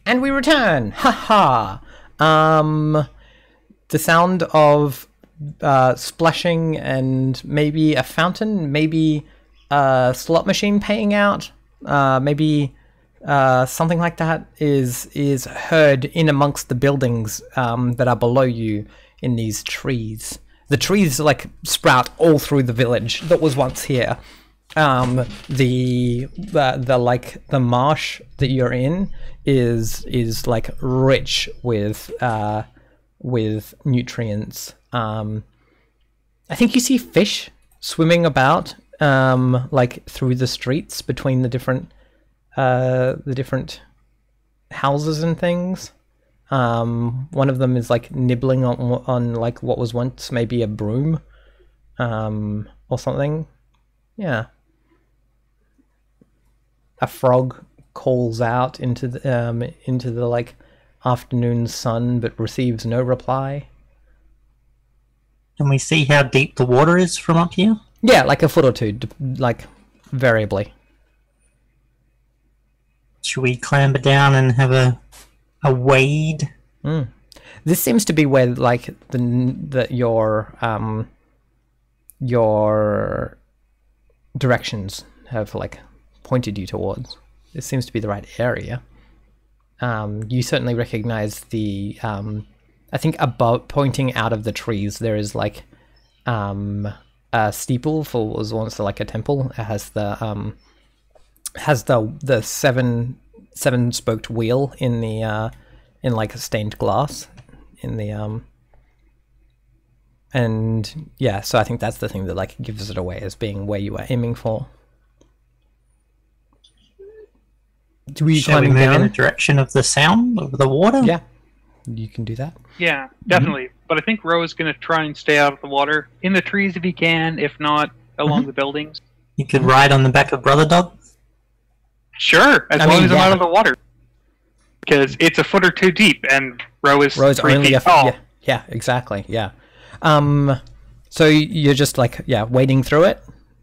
And we return! Haha! The sound of splashing and maybe a fountain, maybe a slot machine paying out, maybe something like that is heard in amongst the buildings that are below you in these trees. The trees like sprout all through the village that was once here. The marsh that you're in is like rich with nutrients. I think you see fish swimming about like through the streets between the different houses and things. One of them is like nibbling on like what was once maybe a broom or something. Yeah. A frog calls out into the like afternoon sun, but receives no reply. Can we see how deep the water is from up here? Yeah, like a foot or two, like variably. Should we clamber down and have a wade? This seems to be where like your directions have like pointed you towards. This seems to be the right area. You certainly recognize the I think above, pointing out of the trees, there is like a steeple for what was once like a temple. It has the seven spoked wheel in the in like a stained glass in the and yeah, so I think that's the thing that like gives it away as being where you are aiming for. Shall we move in the direction of the sound of the water? Yeah, you can do that. Yeah, definitely. But I think Ro is going to try and stay out of the water. In the trees if he can, if not, along the buildings. You could ride on the back of Brother Dog? Sure, as long as I'm out of the water. Because it's a foot or two deep, and Ro's 3 feet tall. Yeah, exactly, yeah. So you're just like, wading through it,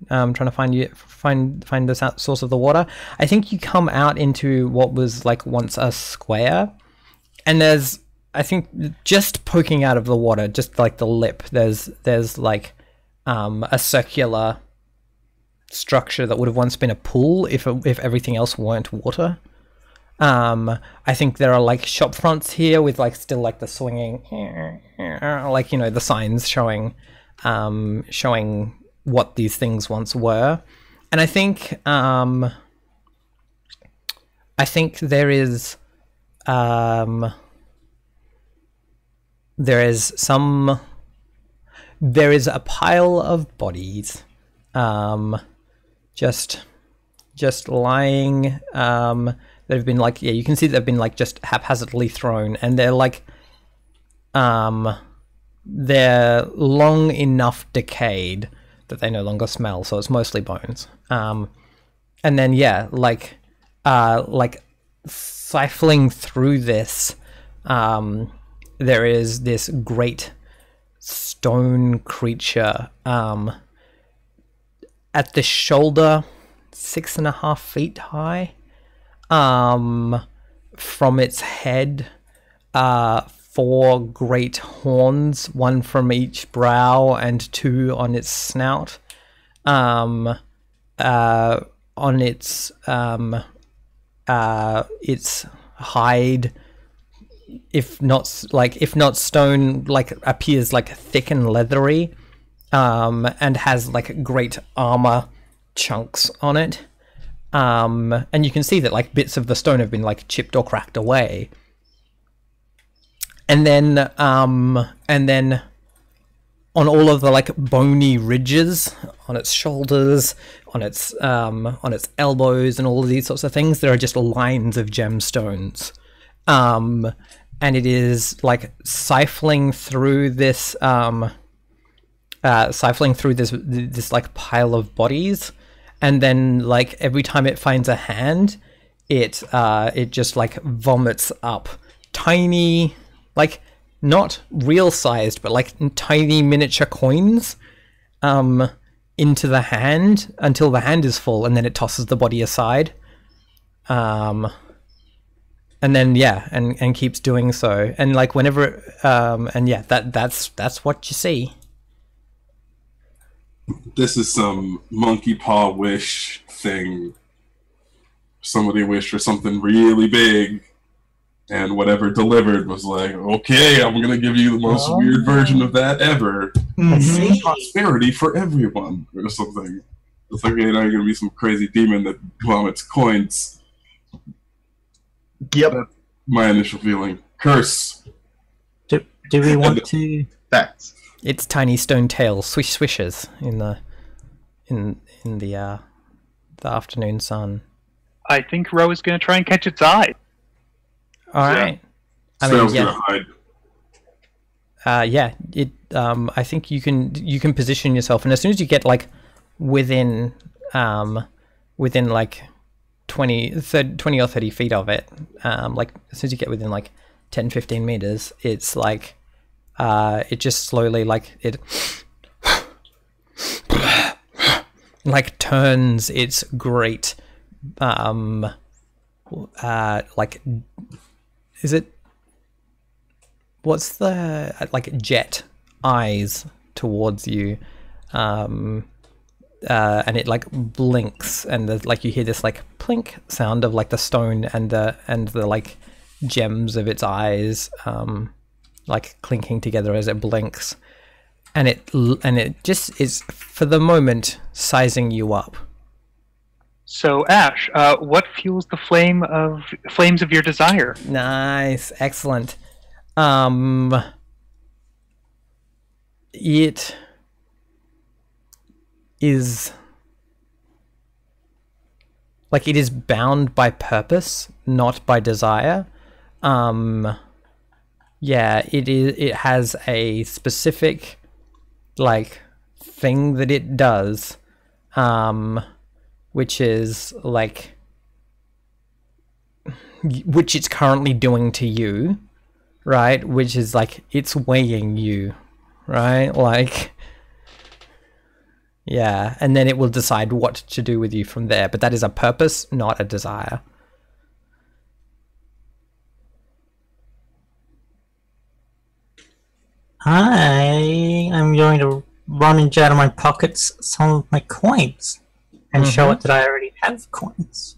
trying to find the source of the water. I think you come out into what was like once a square, and there's, I think, just poking out of the water, just like the lip, there's like a circular structure that would have once been a pool if everything else weren't water. I think there are like shop fronts here with like still like the swinging, like, you know, the signs showing what these things once were. And I think there is a pile of bodies, just lying, that have been like, you can see they've been like just haphazardly thrown, and they're like, they're long enough decayed that they no longer smell, so it's mostly bones. And then like siphoning through this, there is this great stone creature, at the shoulder, 6.5 feet high. From its head, 4 great horns, 1 from each brow and 2 on its snout. On its hide, if not stone, like appears like thick and leathery, and has like great armor chunks on it. And you can see that like bits of the stone have been like chipped or cracked away. And then on all of the like bony ridges on its shoulders, on its elbows, and all of these sorts of things, there are just lines of gemstones. And it is like siphoning through this this like pile of bodies. And then, like, every time it finds a hand, it just, like, vomits up tiny, like, not real-sized, but, like, tiny miniature coins into the hand until the hand is full, and then it tosses the body aside. and then and keeps doing so, and like whenever that's what you see. This is some monkey paw wish thing. Somebody wished for something really big, and whatever delivered was like, okay, I'm gonna give you the most weird version of that ever. Prosperity for everyone, or something. It's like, okay, now you're gonna be some crazy demon that vomits coins. Yep. That's my initial feeling. Curse. Do we want to? That's. Its tiny stone tail swishes in the afternoon sun. I think Ro is going to try and catch its eye. All right. I mean, I think you can position yourself, and as soon as you get like within like 20 or 30 feet of it, like as soon as you get within like 10-15 meters, it's like it just slowly like it like turns its great like, is it, what's the like jet eyes towards you, and it like blinks, and there's like you hear this like plink sound of like the stone and the like gems of its eyes like clinking together as it blinks, and it just is for the moment sizing you up. So Ash, what fuels the flames of your desire? Nice, excellent. It is like it is bound by purpose, not by desire. Yeah, it has a specific like thing that it does, which is like which it's currently doing to you, right? Which is like it's weighing you, right? Like, yeah, and then it will decide what to do with you from there, but that is a purpose, not a desire. I am going to rummage out of my pockets some of my coins and show it that I already have coins.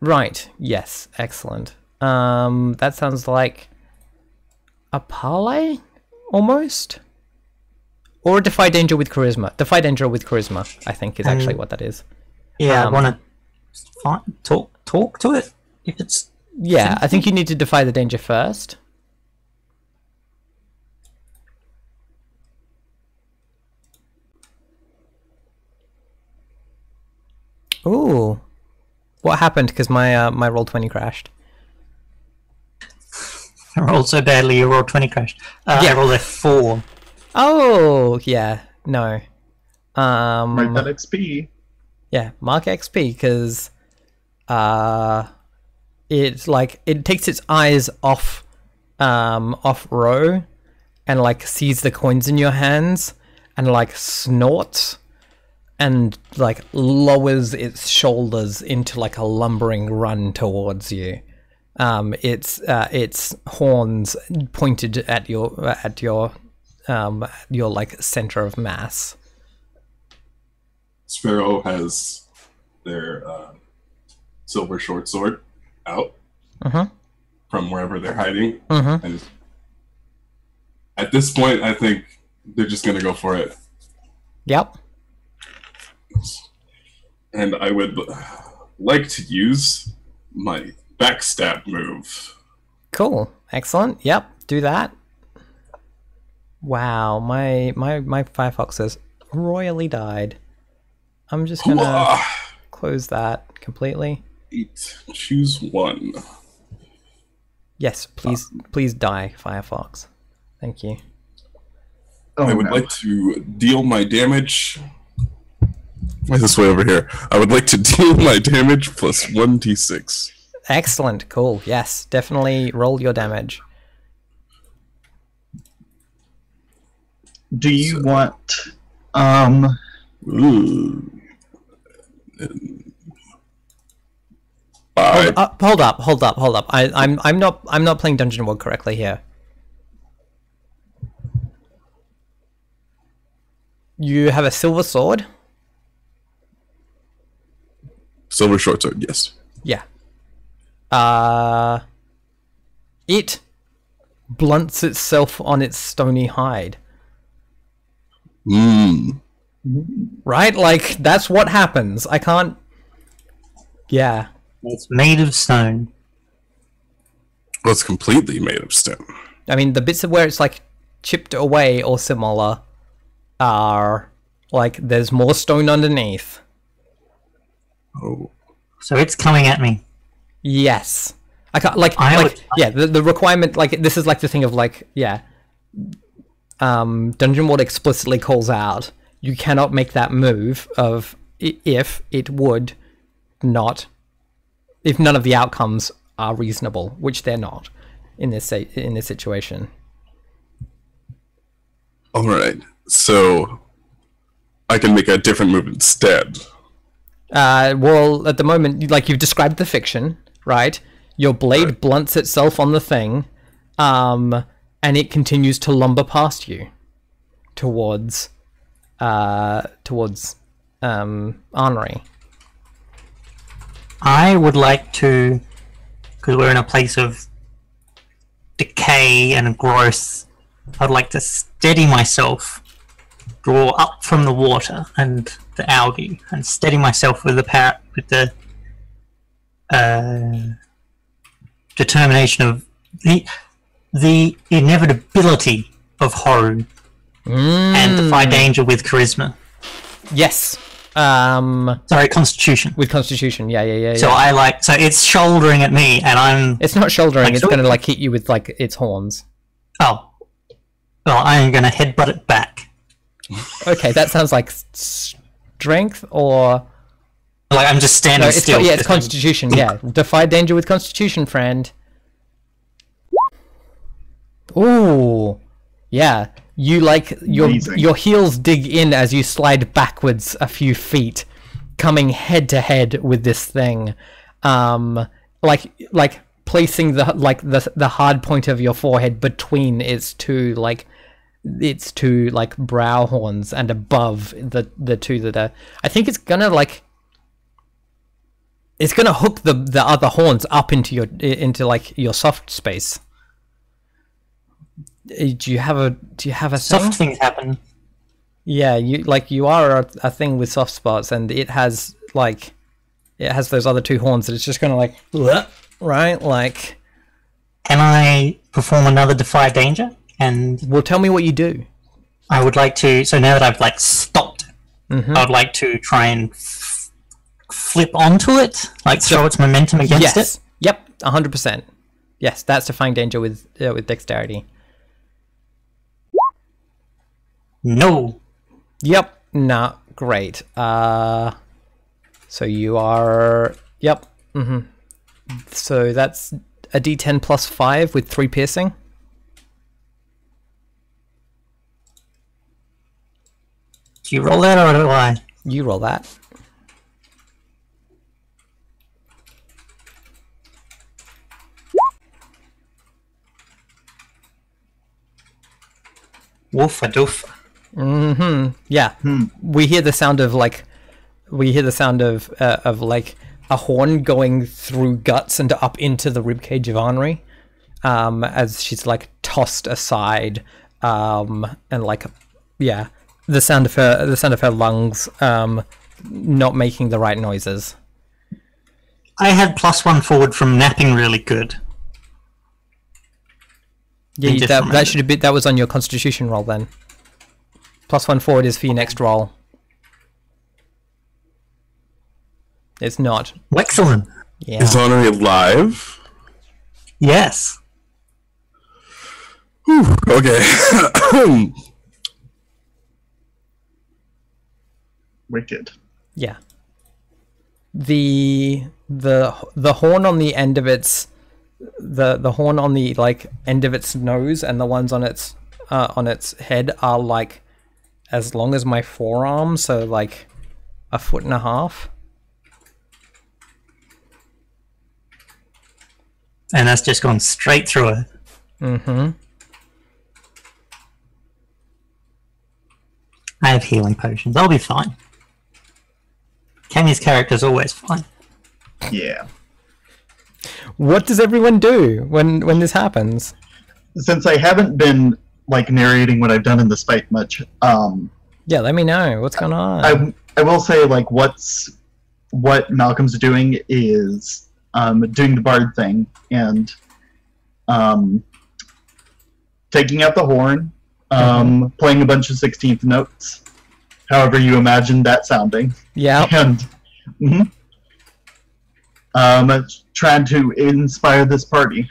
Right, yes, excellent. That sounds like a parlay, almost? Or a defy danger with charisma. Defy danger with charisma, I think, is actually what that is. Yeah, I want to talk to it, if it's... Yeah, I think you need to defy the danger first. Ooh. What happened? Because my my roll20 crashed. I rolled so badly, your roll20 crashed. I rolled a 4. Oh, yeah. No. Mark that XP. Yeah, mark XP, because it's like it takes its eyes off Ro and like sees the coins in your hands and like snorts and like lowers its shoulders into like a lumbering run towards you. Its horns pointed at your like center of mass. Sparrow has their silver short sword out from wherever they're hiding, and at this point, I think they're just gonna go for it. Yep. And I would like to use my backstab move. Cool. Excellent. Yep. Do that. Wow. My Firefox has royally died. I'm just gonna close that completely. 8. Choose 1. Yes. Please die, Firefox. Thank you. I would like to deal my damage. Why is this way over here? I would like to deal my damage plus 1d6. Excellent. Cool. Yes. Definitely roll your damage. Do you want Ooh. 5. hold up. I'm not playing Dungeon World correctly here. You have a silver sword. Silver short sword, yes. Yeah. It blunts itself on its stony hide. Right? Like, that's what happens. I can't... Yeah. It's made of stone. Well, it's completely made of stone. I mean, the bits of where it's, like, chipped away or similar are, like, there's more stone underneath. Oh. So it's coming at me. Yes. I can't, yeah, the requirement, like, this is, like, the thing of, like, yeah. Dungeon World explicitly calls out, you cannot make that move of if it would not, if none of the outcomes are reasonable, which they're not in this situation. All right, so I can make a different move instead. Well, at the moment, like, you've described the fiction, right? Your blade blunts itself on the thing, and it continues to lumber past you towards Arnery. I would like to, because we're in a place of decay and growth, I'd like to steady myself, draw up from the water and the algae, and steady myself with the determination of the inevitability of horror and defy danger with charisma. Yes. Sorry, Constitution. With Constitution, yeah. So so it's shouldering at me, and I'm... It's not shouldering, like, it's going to, like, hit you with, like, its horns. Oh. Well, I'm going to headbutt it back. Okay, that sounds like strength, or... Like, I'm just standing still. Yeah, it's Constitution, yeah. Defy danger with Constitution, friend. Ooh. Yeah. You, like, your heels dig in as you slide backwards a few feet, coming head to head with this thing. Like placing the hard point of your forehead between its two brow horns and above the two that are... I think it's gonna, like... It's gonna hook the other horns up into your soft space. Do you have a soft things happen? Yeah, you are a thing with soft spots, and it has those other two horns that it's just gonna, like, right, like. Can I perform another defy danger? And well, tell me what you do. I would like to. So now that I've, like, stopped, I would like to try and flip onto it, like throw its momentum against it. Yep, 100%. Yes, that's defying danger with dexterity. No. Yep. Nah. Great. So you are. Yep. So that's a D10 plus 5 with 3 piercing. Do you roll that, or do I? You roll that. Woof-a-doof. Yeah. We hear the sound of like a horn going through guts and up into the ribcage of Henri, as she's, like, tossed aside, and, like, yeah, the sound of her lungs not making the right noises. I had +1 forward from napping really good. Yeah, that should have been, that was on your Constitution roll then. +1 forward is for your next roll. It's not. Excellent. Yeah. Is Henri alive? Yes. Whew, okay. Wicked. Yeah. The horn on the end of its the horn on the, like, end of its nose and the ones on its head are, like, as long as my forearm, so, like, 1.5 feet. And that's just gone straight through her. Mm-hmm. I have healing potions. I'll be fine. Cammy's character's always fine. Yeah. What does everyone do when this happens? Since I haven't been like narrating what I've done in this fight much, yeah, let me know what's going on. I will say like what Malcolm's doing is doing the bard thing and taking out the horn, playing a bunch of 16th notes, however you imagine that sounding. Yeah. And trying to inspire this party.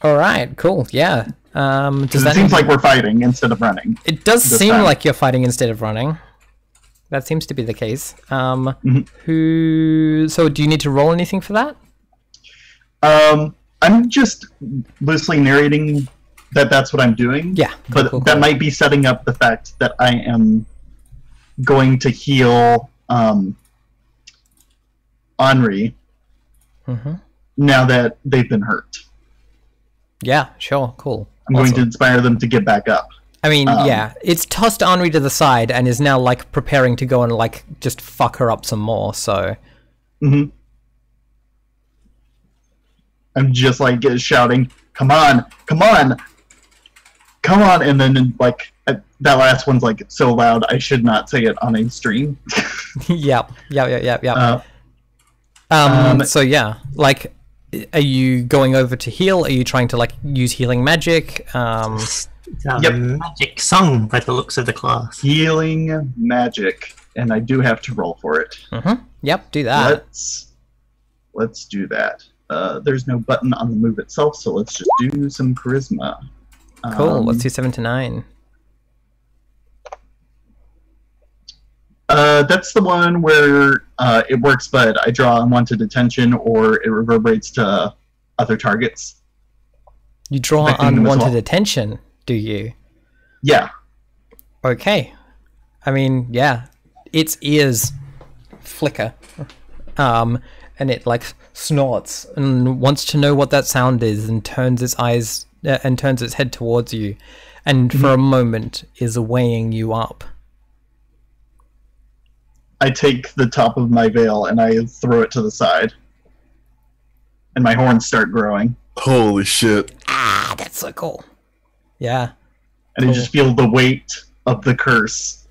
All right, cool. Yeah. Does it seems like we're fighting instead of running. It does seem like you're fighting instead of running. That seems to be the case. So do you need to roll anything for that? I'm just loosely narrating that's what I'm doing. Yeah. Cool, that might be setting up the fact that I am going to heal Henri now that they've been hurt. Yeah, sure, cool. I'm going to inspire them to get back up. I mean, yeah, it's tossed Henri to the side and is now like preparing to go and like just fuck her up some more. So, I'm just like shouting, "Come on, come on, come on!" And then like that last one's like so loud I should not say it on a stream. Yep. So yeah, like, are you going over to heal? Are you trying to like use healing magic? Magic song by the looks of the class. Healing magic, and I do have to roll for it. Yep, do that. Let's do that. There's no button on the move itself, so let's just do some charisma. Cool. Let's do 7 to 9. That's the one where it works, but I draw unwanted attention, or it reverberates to other targets. You draw unwanted attention, do you? Yeah. Okay. I mean, yeah. Its ears flicker, and it like snorts and wants to know what that sound is, and turns its eyes and turns its head towards you, and for a moment is weighing you up. I take the top of my veil and I throw it to the side. And my horns start growing. Holy shit. Ah, that's so cool. Yeah. And I just feel the weight of the curse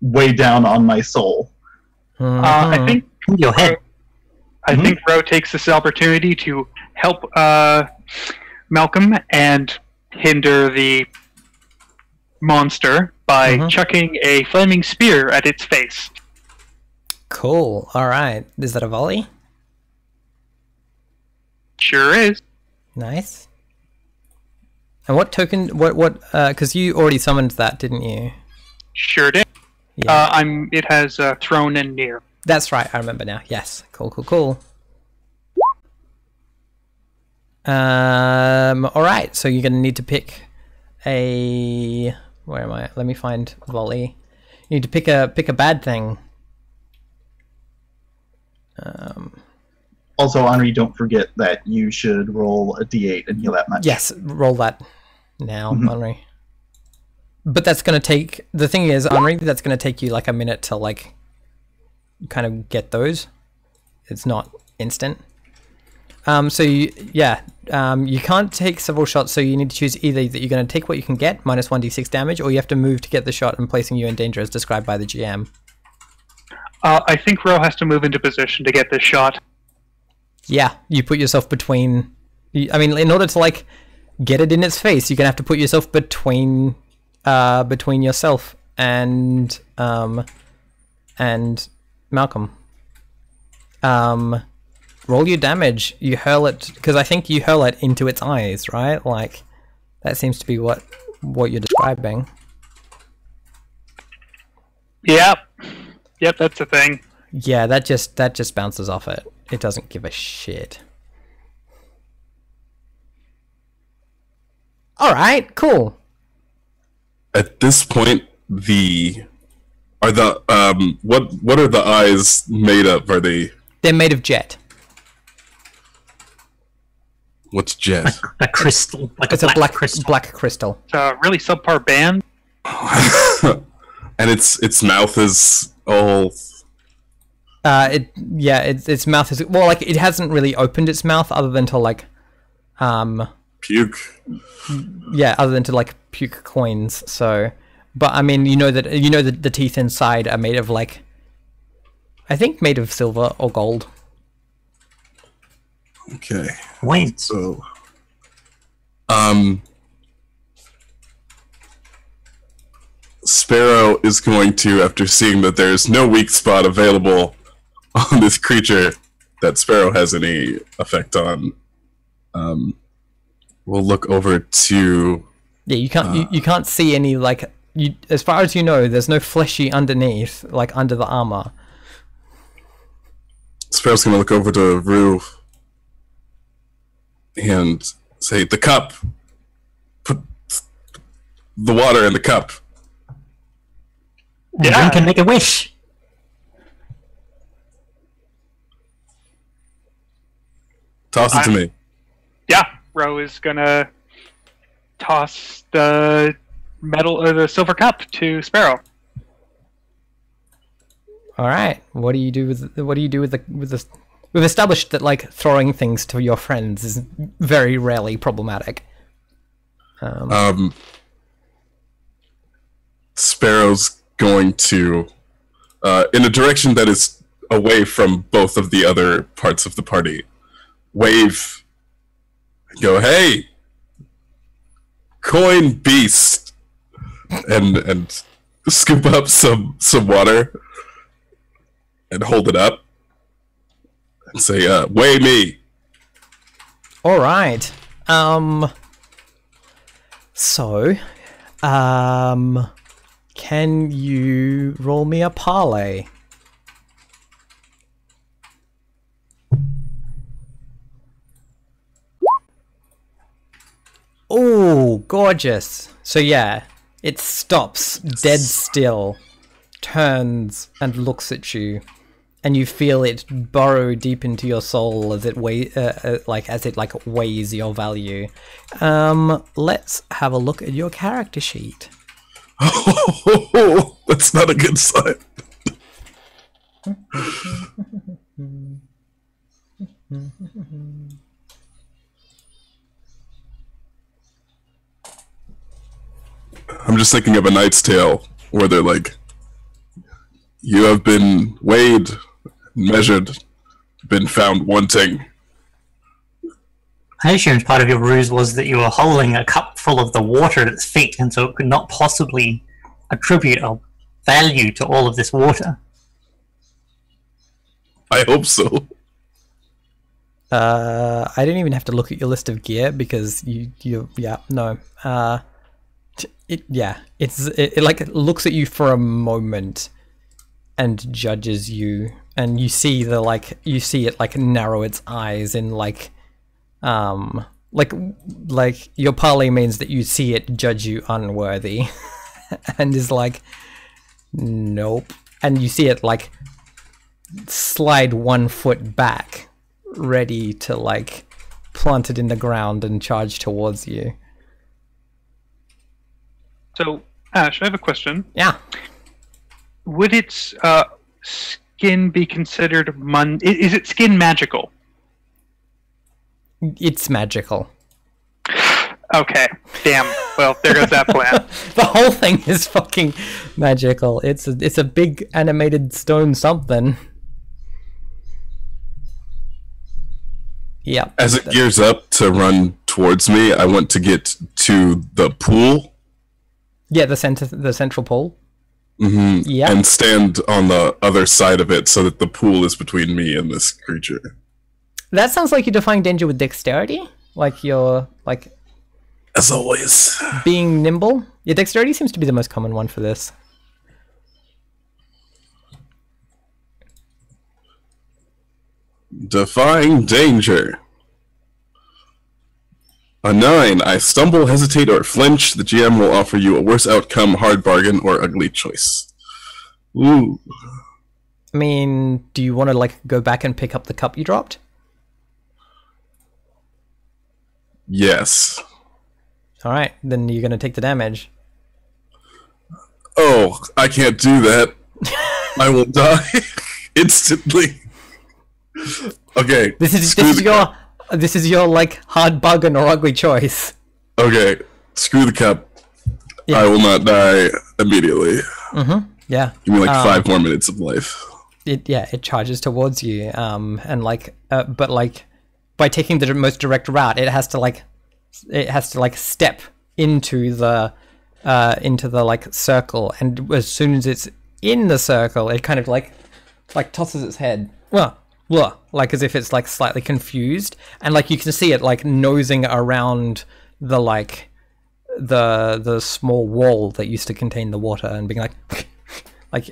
way down on my soul. I think your head. I think Ro takes this opportunity to help Malcolm and hinder the monster by chucking a flaming spear at its face. Cool. All right. Is that a volley? Sure is. Nice. And what token? What? Because you already summoned that, didn't you? Sure did. Yeah. It has thrown and near. That's right. I remember now. Yes. Cool. All right. So you're gonna need to pick a. Where am I? Let me find volley. You need to pick a bad thing. Also, Henri, don't forget that you should roll a d8 and heal that much. Yes, roll that now, Henri. But that's going to take... The thing is, Henri, that's going to take you like a minute to like kind of get those. It's not instant. So you can't take several shots, so you need to choose either that you're going to take what you can get, minus 1d6 damage, or you have to move to get the shot and placing you in danger as described by the GM. I think Ro has to move into position to get this shot. Yeah, you put yourself between... I mean, in order to like get it in its face, you're going to have to put yourself between yourself and Malcolm. Roll your damage. You hurl it, because I think you hurl it into its eyes, right? Like, that seems to be what you're describing. Yep, that's the thing. Yeah, that just bounces off it. It doesn't give a shit. All right, cool. At this point, what are the eyes made of? Are they? They're made of jet. What's jet? A crystal, like It's a a crystal. black crystal. It's a really subpar band. And its mouth is all. Its mouth is well, like it hasn't really opened its mouth other than to like, Puke. other than to like puke coins. So, but I mean, you know that the teeth inside are made of like, I think made of silver or gold. Okay. Wait. So, Sparrow is going to, after seeing that there's no weak spot available on this creature that Sparrow has any effect on, we'll look over to. Yeah, you can't you can't see any like as far as you know. There's no fleshy underneath, like under the armor. Sparrow's gonna look over to Rue and say, "The cup. Put the water in the cup." And drink and make a wish. Toss it to me. Yeah, Ro is gonna toss the the silver cup to Sparrow. All right. What do you do with the? We've established that like throwing things to your friends is very rarely problematic. Sparrow's going to, in a direction that is away from both of the other parts of the party, wave, go, "Hey, coin beast," and scoop up some water and hold it up and say, "Weigh me." All right. So, can you roll me a parlay? Oh, gorgeous. So yeah, it stops dead still, turns and looks at you, and you feel it burrow deep into your soul as it weighs your value. Let's have a look at your character sheet. Oh, that's not a good sign. I'm just thinking of A Knight's Tale, where they're like, "You have been weighed, measured, been found wanting." I assumed part of your ruse was that you were holding a cup full of the water at its feet, and so it could not possibly attribute a value to all of this water. I hope so. I didn't even have to look at your list of gear because it like looks at you for a moment and judges you, and you see it like narrow its eyes in like your parlay means that you see it judge you unworthy and is like, nope, and you see it like slide 1 foot back, ready to like plant it in the ground and charge towards you. So, Ash, I have a question. Yeah. Would its skin be considered is its skin magical? It's magical. Okay. Damn. Well, there goes that plan. The whole thing is fucking magical. It's a big animated stone something. Yeah. As it gears up to run towards me, I want to get to the pool. Yeah, the central pool. Mm-hmm. Yeah. And stand on the other side of it so that the pool is between me and this creature. That sounds like you're defying danger with dexterity. Like you're like As always. being nimble. Yeah, dexterity seems to be the most common one for this. Defying danger. A 9. I stumble, hesitate, or flinch. The GM will offer you a worse outcome, hard bargain, or ugly choice. Ooh. I mean, do you want to like go back and pick up the cup you dropped? Yes. All right, then you're gonna take the damage. Oh, I can't do that. I will die instantly. Okay. This is your like hard bargain or ugly choice. Okay. Screw the cup. Yeah. I will not die immediately. Yeah. Give me like 5 more minutes of life. It charges towards you, and like, but like, by taking the most direct route, it has to like step into the like circle, and as soon as it's in the circle, it kind of like tosses its head, like as if it's like slightly confused, and like you can see it like nosing around the like the small wall that used to contain the water, and being like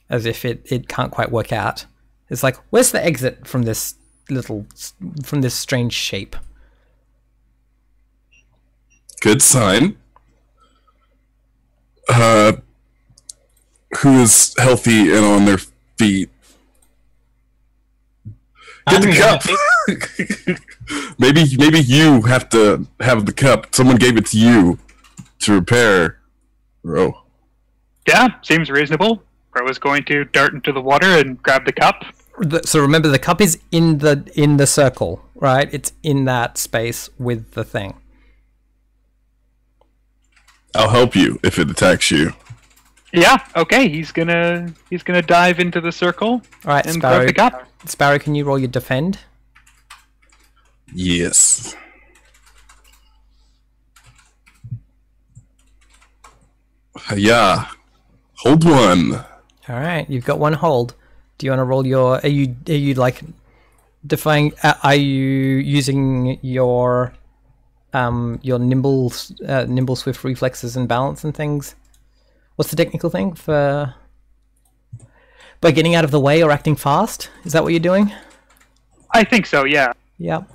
as if it can't quite work out. It's like, where's the exit from this strange shape? Good sign. Who is healthy and on their feet? Get the cup. maybe you have to have the cup. Someone gave it to you to repair. Bro. Yeah, seems reasonable. Ro is going to dart into the water and grab the cup. So remember, the cup is in the circle, right? It's in that space with the thing. I'll help you if it attacks you. Yeah, okay, he's gonna dive into the circle. All right, and Sparrow. grab the cup. Sparrow, can you roll your defend? Yes. Yeah. Hold 1. All right, you've got 1 hold. Do you want to roll your? Are you like defying? Are you using your nimble, swift reflexes and balance and things? What's the technical thing for? By getting out of the way or acting fast? Is that what you're doing? I think so, yeah. Yep.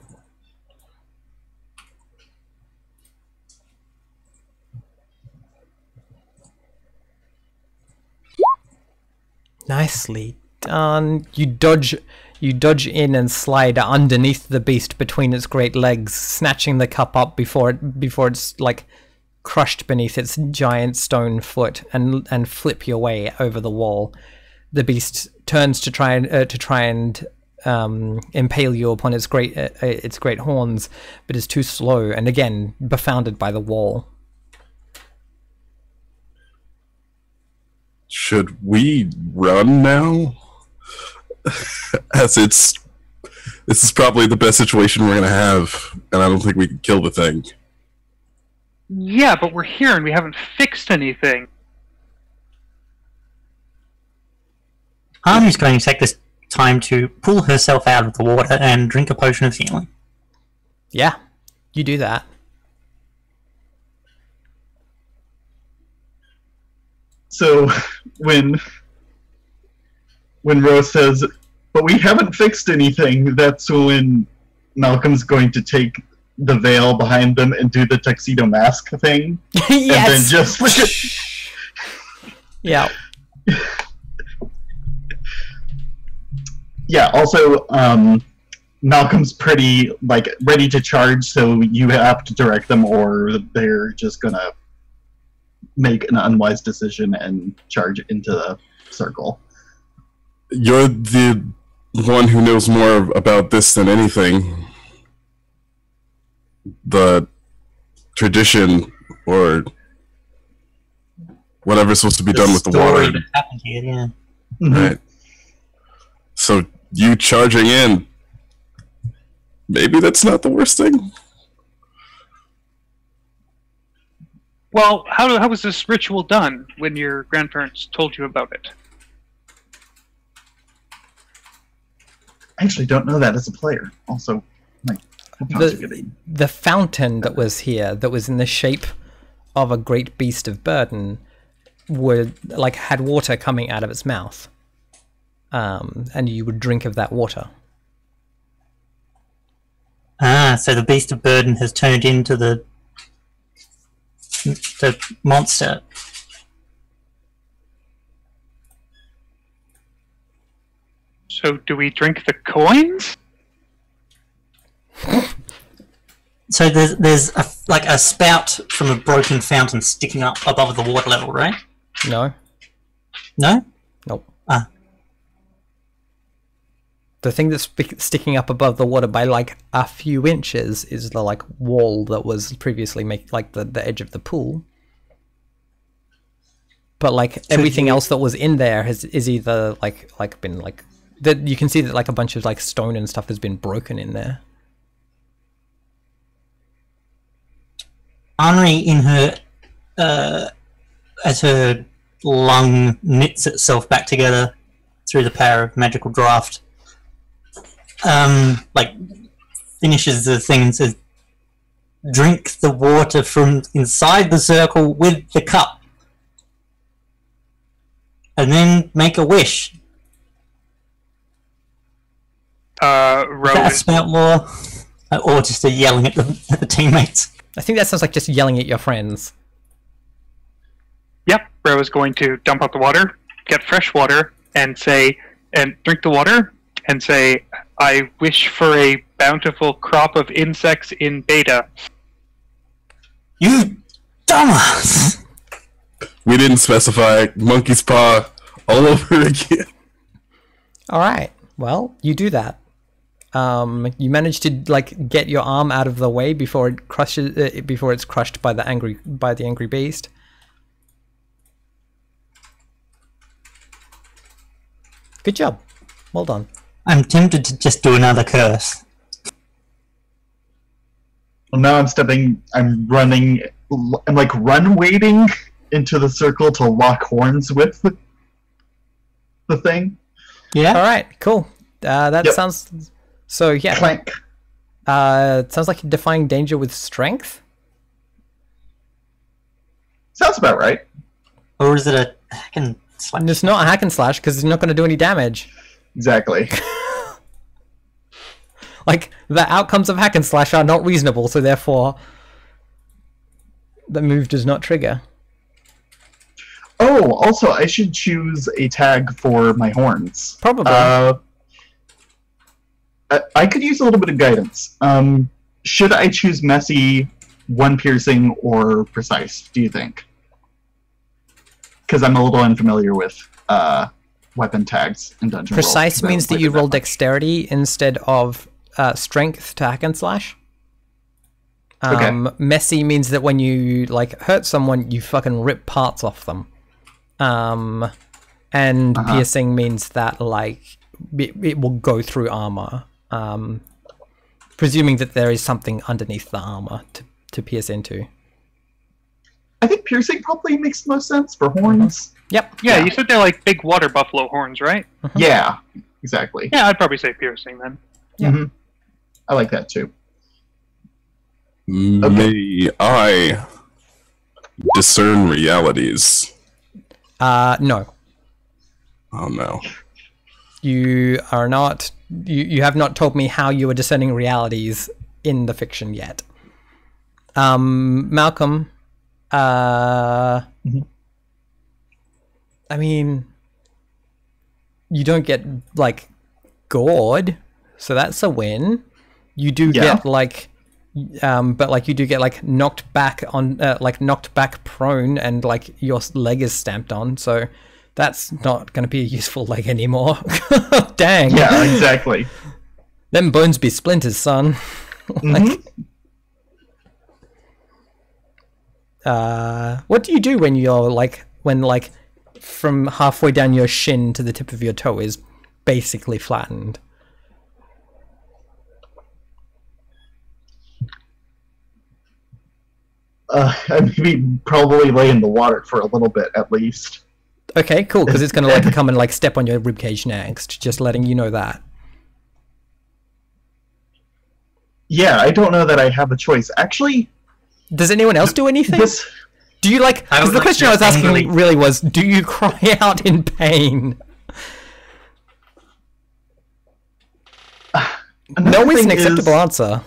Nicely done. You dodge in and slide underneath the beast between its great legs, snatching the cup up before it's like crushed beneath its giant stone foot, and flip your way over the wall. The beast turns to try and impale you upon its great horns, but is too slow, and again befounded by the wall. Should we run now? As this is probably the best situation we're gonna have, and I don't think we can kill the thing. Yeah, but we're here and we haven't fixed anything. Army's going to take this time to pull herself out of the water and drink a potion of healing. Yeah, you do that. So when Rose says, "But we haven't fixed anything," that's when Malcolm's going to take the veil behind them and do the tuxedo mask thing. Yes. And then just Yeah. Yeah, also Malcolm's pretty like ready to charge, so you have to direct them or they're just gonna make an unwise decision and charge into the circle. You're the one who knows more about this than anything. The tradition, or whatever's supposed to be done with the water. That happened here, yeah. Right. So you charging in, maybe that's not the worst thing. Well, how was this ritual done when your grandparents told you about it? I actually don't know that as a player. Also, like, the fountain that was here, that was in the shape of a great beast of burden, had water coming out of its mouth, and you would drink of that water. Ah, so the beast of burden has turned into the monster. So do we drink the coins? So there's a spout from a broken fountain sticking up above the water level, right? No. No? Nope. Ah. The thing that's sticking up above the water by like a few inches is the like wall that was previously like the edge of the pool. But like everything else that was in there is either like been like that. You can see that like a bunch of like stone and stuff has been broken in there. Henri, in her as her lung knits itself back together through the power of magical draft, like finishes the thing and says, "Drink the water from inside the circle with the cup, and then make a wish." Is that a spout law, or just a yelling at the teammates? I think that sounds like just yelling at your friends. Yep, Ro is going to dump out the water, get fresh water, and drink the water, and say, "I wish for a bountiful crop of insects in Beta." You dumbass! We didn't specify monkey's paw all over again. Alright, well, you do that. You manage to like get your arm out of the way before it crushes, before it's crushed by the angry beast. Good job. Well done. I'm tempted to just do another curse. Well, now I'm running, I'm like wading into the circle to lock horns with the thing. Yeah? Alright, cool. That sounds... So, yeah. Clank. It sounds like you're defying danger with strength? Sounds about right. Or is it a hack and slash? It's not a hack and slash because it's not going to do any damage. Exactly. Like, the outcomes of hack and slash are not reasonable, so therefore the move does not trigger. Oh, also, I should choose a tag for my horns. Probably. I could use a little bit of guidance. Should I choose messy, one piercing, or precise, do you think? Because I'm a little unfamiliar with weapon tags in Dungeon World. Precise means that you roll dexterity instead of strength to hack and slash. Okay. Messy means that when you like hurt someone, you fucking rip parts off them. And piercing means that like it will go through armor. Presuming that there is something underneath the armor to pierce into. I think piercing probably makes the most sense for horns. Yep. Yeah, you said they're like big water buffalo horns, right? Yeah, exactly. Yeah, I'd probably say piercing then. Yeah. I like that too. May I discern realities? No. Oh no. You are not... You have not told me how you are discerning realities in the fiction yet. Malcolm, I mean, you don't get, like, gored, so that's a win. You do get, like, but, like, you do get, like, knocked back prone and, like, your leg is stamped on, so... That's not going to be a useful leg anymore. Dang. Yeah, exactly. Them bones be splinters, son. What do you do when you're like, from halfway down your shin to the tip of your toe is basically flattened? I maybe probably lay in the water for a little bit at least. Okay, cool, because it's going to like come and like step on your ribcage next, just letting you know that. Yeah, I don't know that I have a choice. Actually... Does anyone else do anything? Do you like... Because the question I was asking really was, do you cry out in pain? No is an acceptable answer.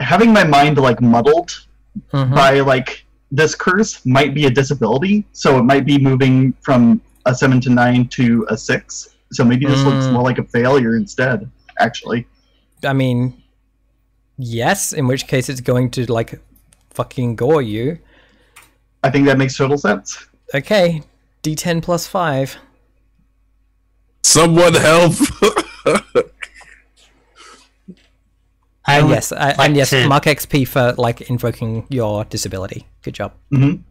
Having my mind like muddled by like this curse might be a disability, so it might be moving from a 7 to 9 to a 6. So maybe this looks more like a failure instead. actually. I mean, yes, in which case it's going to, like, fucking gore you. I think that makes total sense. Okay, D10 plus 5. Someone help! And yes, to- mark XP for, like, invoking your disability. Good job. Mm-hmm.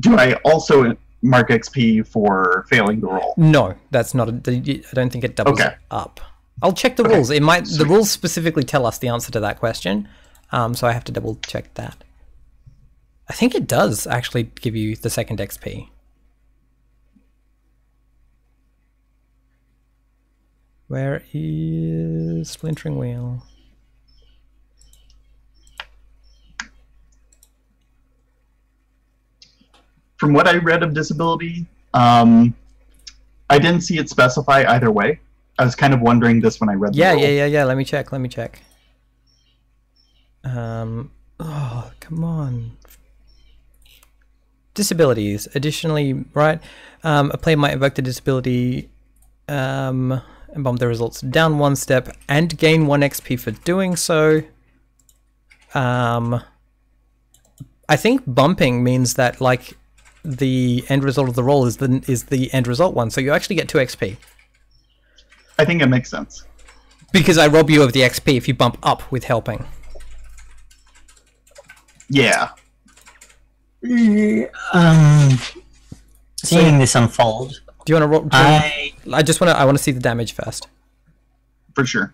Do I also mark XP for failing the roll? No, that's not. I don't think it doubles up. I'll check the rules. It might. Sweet. The rules specifically tell us the answer to that question, so I have to double check that. I think it does actually give you the second XP. Where is Splintering Wheel? From what I read of disability, I didn't see it specify either way. I was kind of wondering this when I read the rule. Yeah. Let me check. Oh, come on. Disabilities. Additionally, right, a player might invoke the disability and bump the results down 1 step and gain 1 XP for doing so. I think bumping means that, like, the end result of the roll is the end result one, so you actually get 2 XP. I think it makes sense. Because I rob you of the XP if you bump up with helping. Yeah. Seeing this unfold, Do you want to roll? I want to see the damage first. For sure.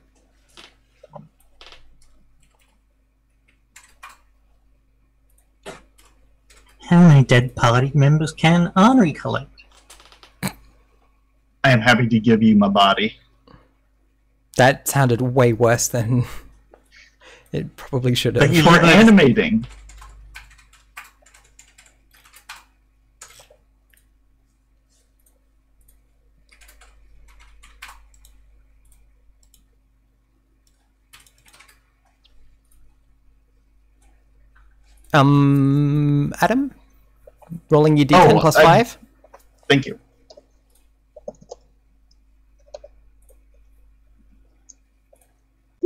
how many dead party members can Henri collect? I am happy to give you my body. That sounded way worse than it probably should have. But you For never- animating. Adam? Rolling your D10 plus 5? Thank you.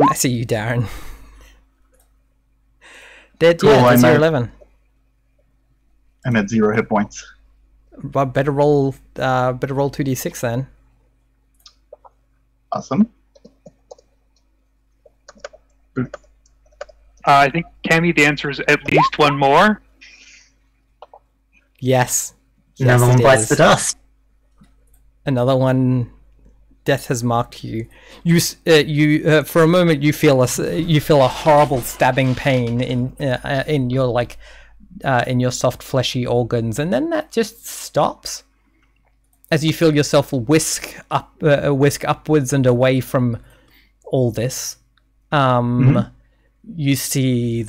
I see you, Darren. Dead, Cool, yeah, that's I'm your at- 11. I'm at 0 hit points. But better roll 2d6 then. Awesome. I think, Cammy, the answer is at least one more. Yes. Another Yes, one it bites is. the dust. Another one. Death has marked you. For a moment you feel a horrible stabbing pain in your in your soft fleshy organs, and then that just stops as you feel yourself whisk upwards and away from all this. You see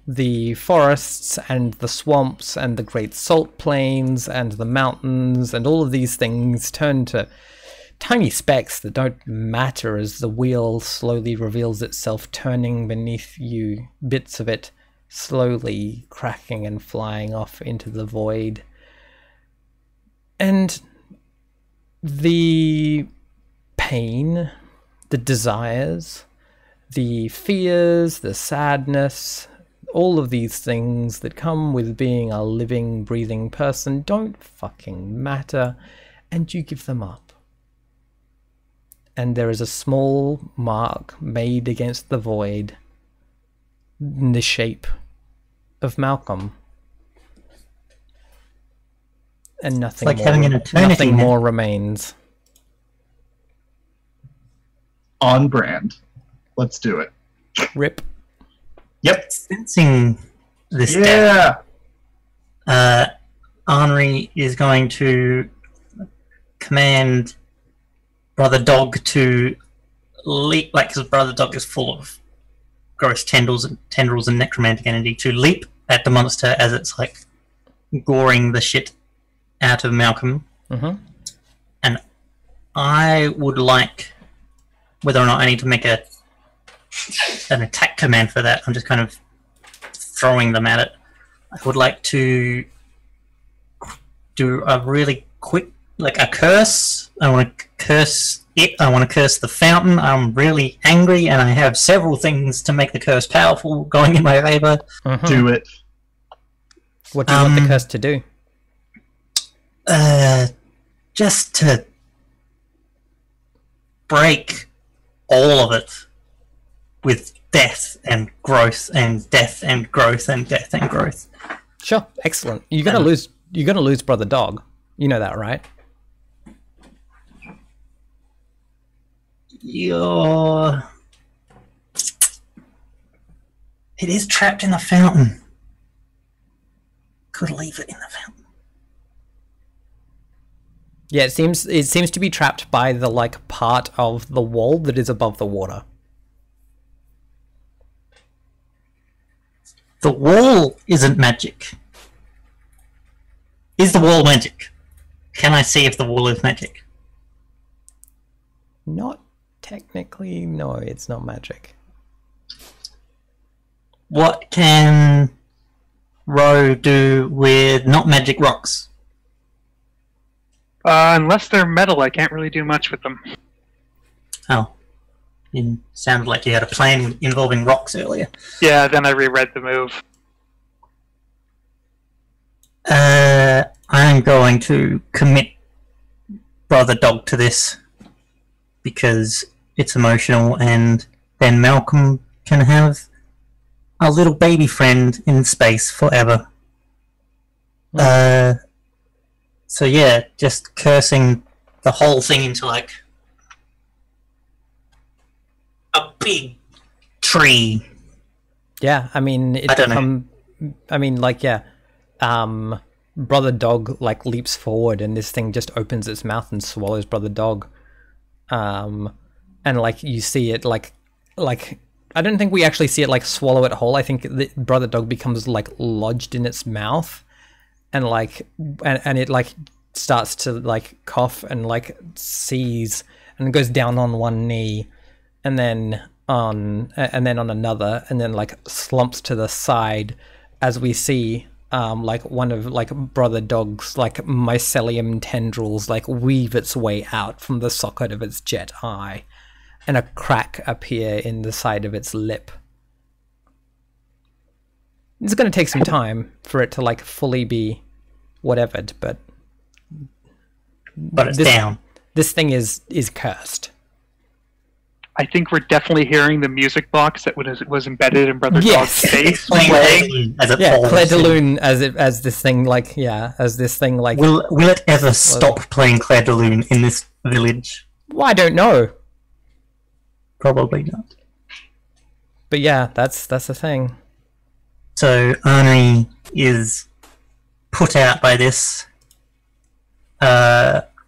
the forests and the swamps and the great salt plains and the mountains, and all of these things turn to tiny specks that don't matter as the wheel slowly reveals itself, turning beneath you, bits of it slowly cracking and flying off into the void. And the pain, the desires, the fears, the sadness, all of these things that come with being a living, breathing person don't fucking matter, and you give them up. And there is a small mark made against the void in the shape of Malcolm. And nothing like more, having an eternity nothing now. more remains. On brand. Let's do it. Rip. Yep. Sensing this death, Yeah. Henri is going to command Brother Dog to leap, like, because Brother Dog is full of gross tendrils and necromantic energy, to leap at the monster as it's, like, goring the shit out of Malcolm. Mm-hmm. And I would like, whether or not I need to make an attack command for that, I'm just kind of throwing them at it. I would like to do a really quick like a curse. I want to curse it. I want to curse the fountain. I'm really angry, and I have several things to make the curse powerful going in my favor. Do it. What do you want the curse to do? Just to break all of it with death and growth and death and growth and death and growth. Sure, excellent. You're gonna lose. You're gonna lose Brother Dog. You know that, right? It is trapped in the fountain. Could leave it in the fountain. Yeah, it seems to be trapped by the like part of the wall that is above the water. The wall isn't magic. Is the wall magic? Can I see if the wall is magic? Not technically, no, it's not magic. What can Ro do with not magic rocks? Unless they're metal, I can't really do much with them. Oh. It sounded like you had a plan involving rocks earlier. Yeah, then I reread the move. I'm going to commit Brother Dog to this because it's emotional, and then Malcolm can have a little baby friend in space forever. So yeah, just cursing the whole thing into like a big tree. Yeah, I mean, Brother Dog like leaps forward, and this thing just opens its mouth and swallows Brother Dog. And like you see it like I don't think we actually see it like swallow it whole. I think the Brother Dog becomes like lodged in its mouth, and like and it like starts to like cough and like seize and goes down on one knee, and then on another, and then like slumps to the side as we see like one of like Brother Dog's like mycelium tendrils like weave its way out from the socket of its jet eye, and a crack appear in the side of its lip. It's going to take some time for it to like fully be whatevered, but it's down. This thing is cursed. I think we're definitely hearing the music box that was embedded in Brother Yes. Dog's face. Claire de Lune as this thing like Will it ever stop playing Claire de Lune in this village? Well, I don't know. Probably not. But yeah, that's the thing. So Arnie is put out by this.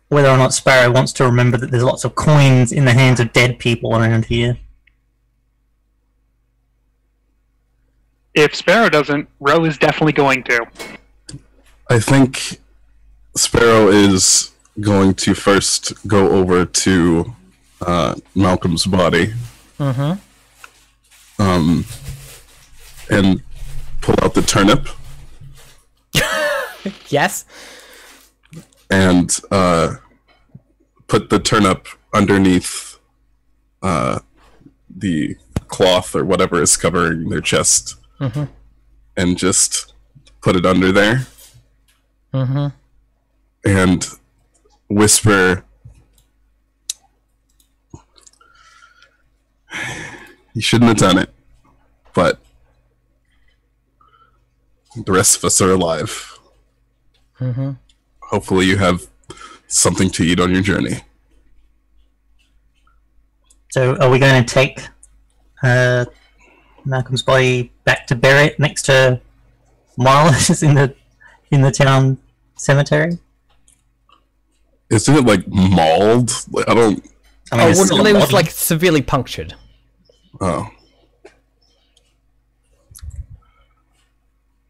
Whether or not Sparrow wants to remember that there's lots of coins in the hands of dead people around here. If Sparrow doesn't, Ro is definitely going to. I think Sparrow is going to first go over to Malcolm's body. And pull out the turnip. Yes. And put the turnip underneath the cloth or whatever is covering their chest. And just put it under there. And whisper, "You shouldn't have done it, but the rest of us are alive. Hopefully you have something to eat on your journey." So are we going to take Malcolm's body back to bury it next to Miles in the town cemetery? Isn't it like mauled? Like, I mean, it was like severely punctured. Oh.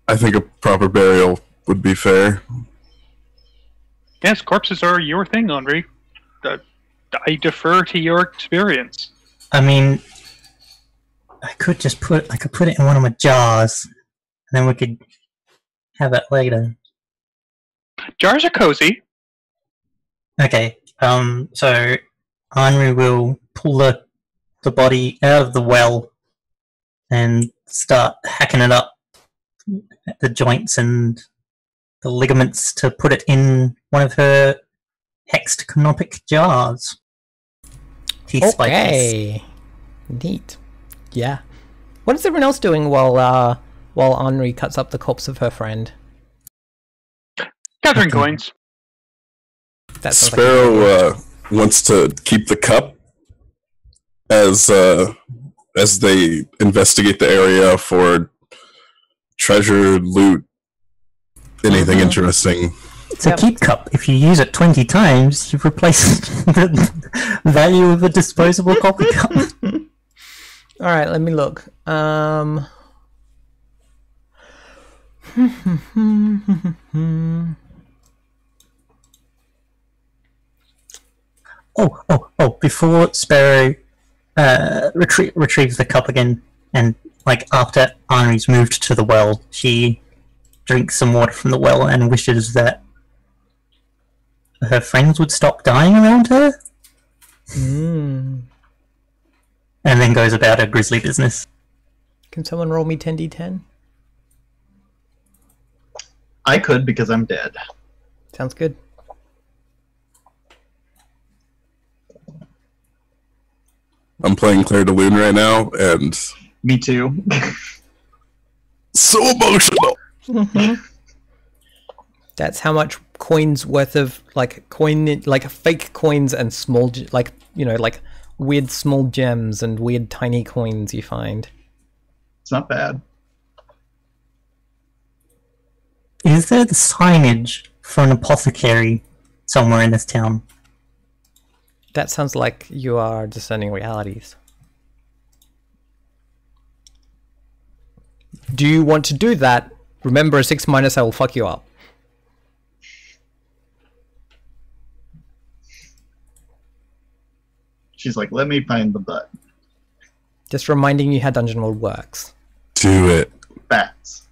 I think a proper burial would be fair. Yes, corpses are your thing, Henri. I defer to your experience. I mean, I could put it in one of my jars, and then we could have it later. Jars are cozy. Okay. So Henri will pull the body out of the well and start hacking it up at the joints and the ligaments to put it in one of her hexed canopic jars. Piece by piece. Okay. Neat. Yeah. What is everyone else doing while Henri cuts up the corpse of her friend? Gathering coins. That sounds like Sparrow wants to keep the cup as they investigate the area for treasure, loot, anything interesting. It's a keep cup. If you use it 20 times, you've replaced the value of a disposable coffee cup. All right, let me look. Before Sparrow retrieves the cup again, and after Henri's moved to the well, she drinks some water from the well and wishes that her friends would stop dying around her. And then goes about her grisly business. Can someone roll me 10d10? I could because I'm dead. Sounds good. I'm playing Claire de Lune right now, and Me too. so emotional. That's how much coins worth of fake coins and small weird small gems and weird tiny coins you find. It's not bad. Is there the signage for an apothecary somewhere in this town? That sounds like you are discerning realities. Do you want to do that? Remember, a 6- I will fuck you up. She's like, let me find the butt. Just reminding you how Dungeon World works. Do it. Bats.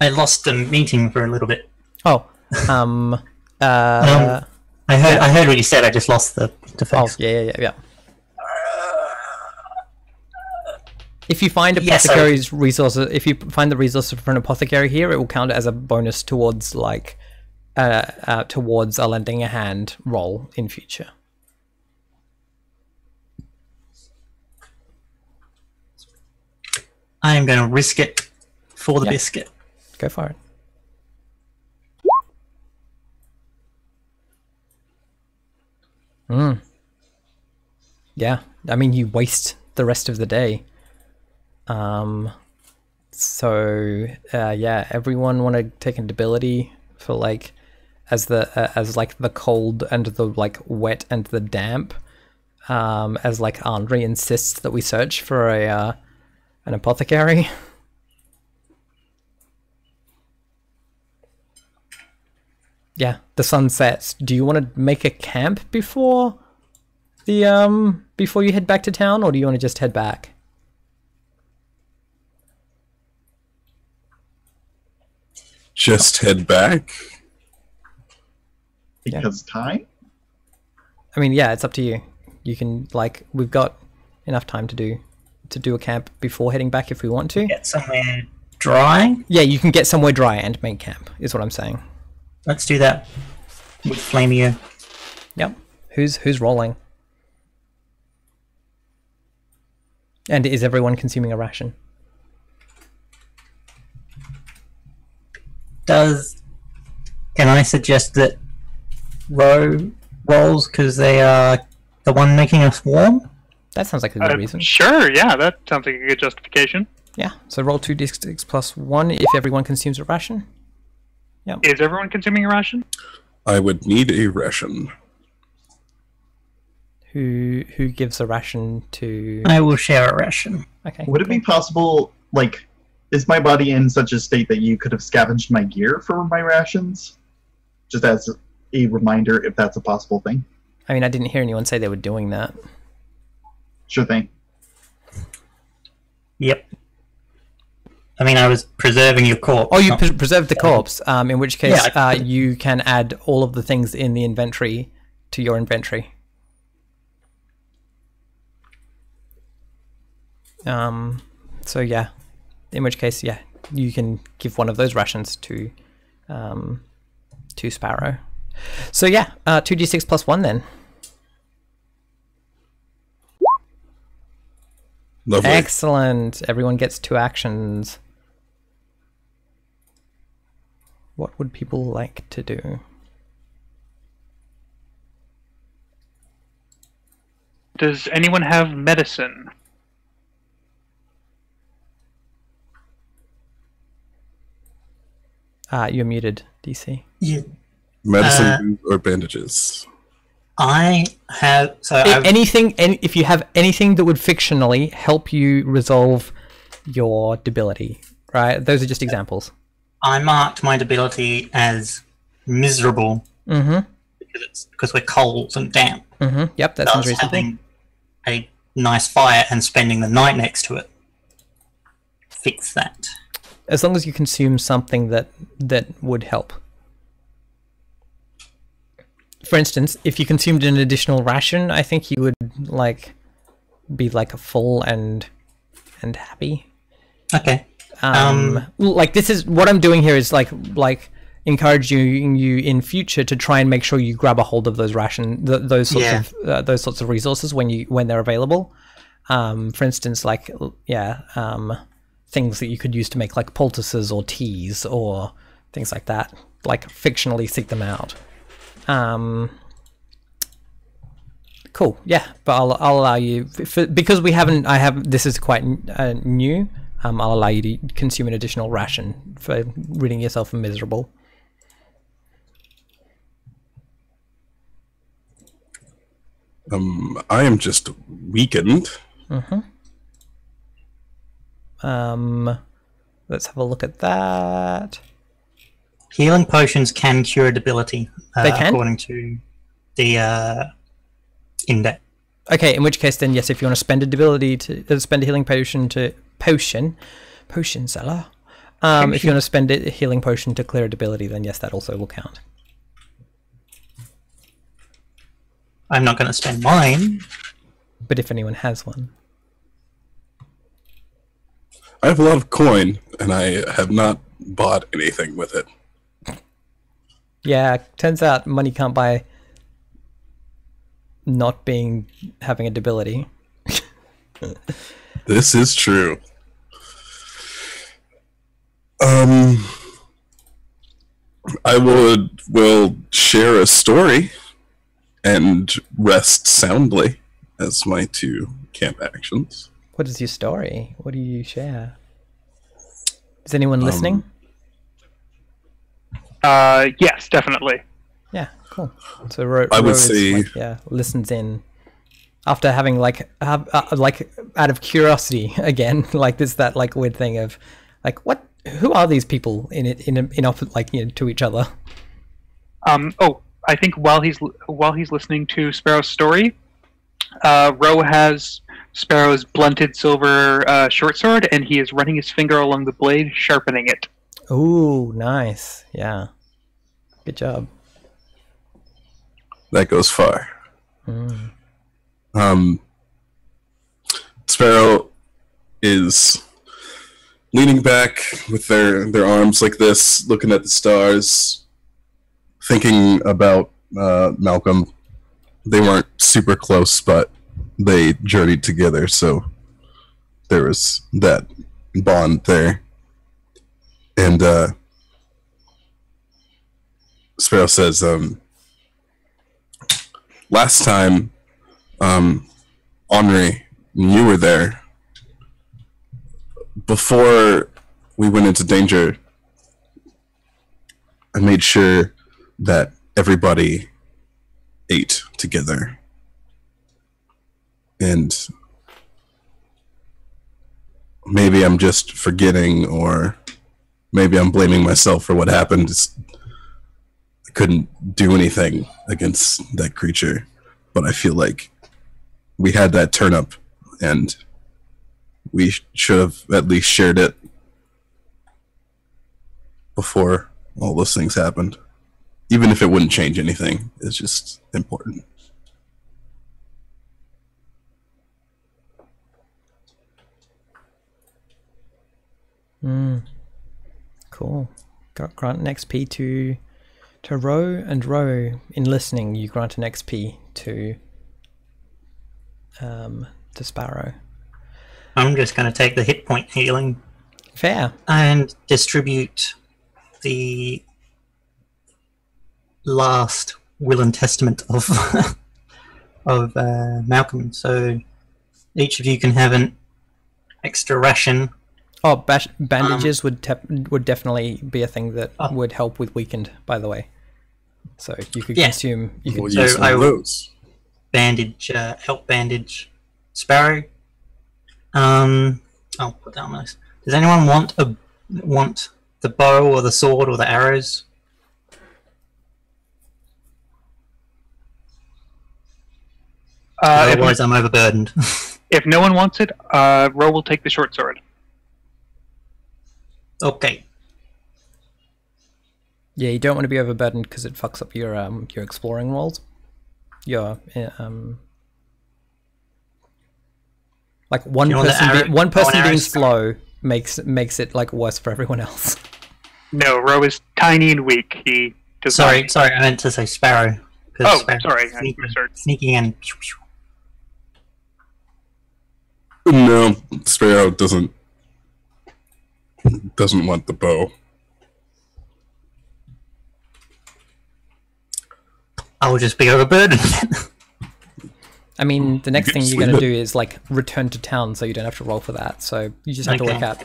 I lost the meeting for a little bit. Oh, I heard what you said. I just lost the face. yeah. If you find apothecary's resources, if you find the resources for an apothecary here, it will count as a bonus towards towards a lending a hand roll in future. I am going to risk it for the biscuit. Go for it. Yeah, I mean, you waste the rest of the day. Everyone want to take an ability for as the cold and the wet and the damp. As Andre insists that we search for an apothecary. Yeah, the sun sets. Do you want to make a camp before before you head back to town, or do you want to just head back? Just head back? Because time? I mean, yeah, it's up to you. You can we've got enough time to do a camp before heading back if we want to. Get somewhere dry? Yeah, you can get somewhere dry and make camp, is what I'm saying. Let's do that with Flamio. Yep. Who's rolling? And is everyone consuming a ration? Can I suggest that Ro rolls because they are the one making us warm? That sounds like a good reason. Sure, yeah, that sounds like a good justification. Yeah, so roll 2d6 plus 1 if everyone consumes a ration. Yeah. Is everyone consuming a ration? I would need a ration. Who gives a ration to... I will share a ration. Okay. Would it be possible, is my body in such a state that you could have scavenged my gear for my rations? Just as a reminder, if that's a possible thing. I mean, I didn't hear anyone say they were doing that. Sure thing. Yep. I mean, I was preserving your corpse. Oh, you preserved the corpse. In which case, Yeah, you can add all of the things in the inventory to your inventory. So yeah, in which case, yeah, you can give one of those rations to Sparrow. So yeah, 2d6 plus 1 then. Lovely. Excellent. Everyone gets 2 actions. What would people like to do? Does anyone have medicine? You're muted, DC. Yeah. Medicine or bandages? I have... So If you have anything that would fictionally help you resolve your debility, right? Those are just examples. I marked my debility as miserable because we're cold and damp. Yep, that sounds Does reasonable. having a nice fire and spending the night next to it fix that? As long as you consume something that would help. For instance, if you consumed an additional ration, I think you would be full and happy. Okay. Like this is what I'm doing here is like encouraging you in future to try and make sure you grab a hold of those those sorts of resources when they're available. For instance, things that you could use to make like poultices or teas or things like that. Like fictionally seek them out. Cool. Yeah, but I'll allow you because this is quite new. I'll allow you to consume an additional ration for ridding yourself of miserable. I am just weakened. Let's have a look at that. Healing potions can cure debility. They can? According to the index. Okay, in which case then yes, if you want to spend a debility to spend a healing potion to potion seller. If you want to spend a healing potion to clear a debility, then yes, that also will count. I'm not going to spend mine. But if anyone has one. I have a lot of coin, and I have not bought anything with it. Yeah, turns out money can't buy not having a debility. This is true. I will share a story and rest soundly as my 2 camp actions. What is your story? What do you share? Is anyone listening? Yes, definitely. Yeah, cool. So I would say, listens in after having out of curiosity again, that weird thing of what? Who are these people in opposite to each other? I think while he's listening to Sparrow's story, Ro has Sparrow's blunted silver short sword, and he is running his finger along the blade, sharpening it. Ooh, nice. Yeah. Good job. That goes far. Sparrow is leaning back with their arms like this, looking at the stars, thinking about Malcolm. They weren't super close, but they journeyed together, so there was that bond there. And Sparrow says, last time, Henri, you were there. Before we went into danger, I made sure that everybody ate together. And maybe I'm just forgetting, or maybe I'm blaming myself for what happened. I couldn't do anything against that creature, but I feel like we had that turn up, and we should have at least shared it before all those things happened. Even if it wouldn't change anything, it's just important. Cool. Grant an XP to Ro, and Ro, in listening, you grant an XP to Sparrow. I'm just going to take the hit point healing. Fair. And distribute the last will and testament of of Malcolm. So each of you can have an extra ration. Oh, bandages would definitely be a thing that would help with weakened, by the way. So you could consume. You could. So I will bandage, help bandage Sparrow. I'll put down those. Does anyone want the bow or the sword or the arrows? Otherwise, I'm overburdened. If no one wants it, Ro will take the short sword. Okay. Yeah, you don't want to be overburdened because it fucks up your exploring rolls. Your like one person being slow makes it like worse for everyone else. No, Ro is tiny and weak. He does sorry, I meant to say Sparrow. Oh, Sparrow, sorry. sneaking in. No, Sparrow doesn't want the bow. I'll just be overburdened. I mean, the next thing you're going to do is like return to town, so you don't have to roll for that. So you just have to work out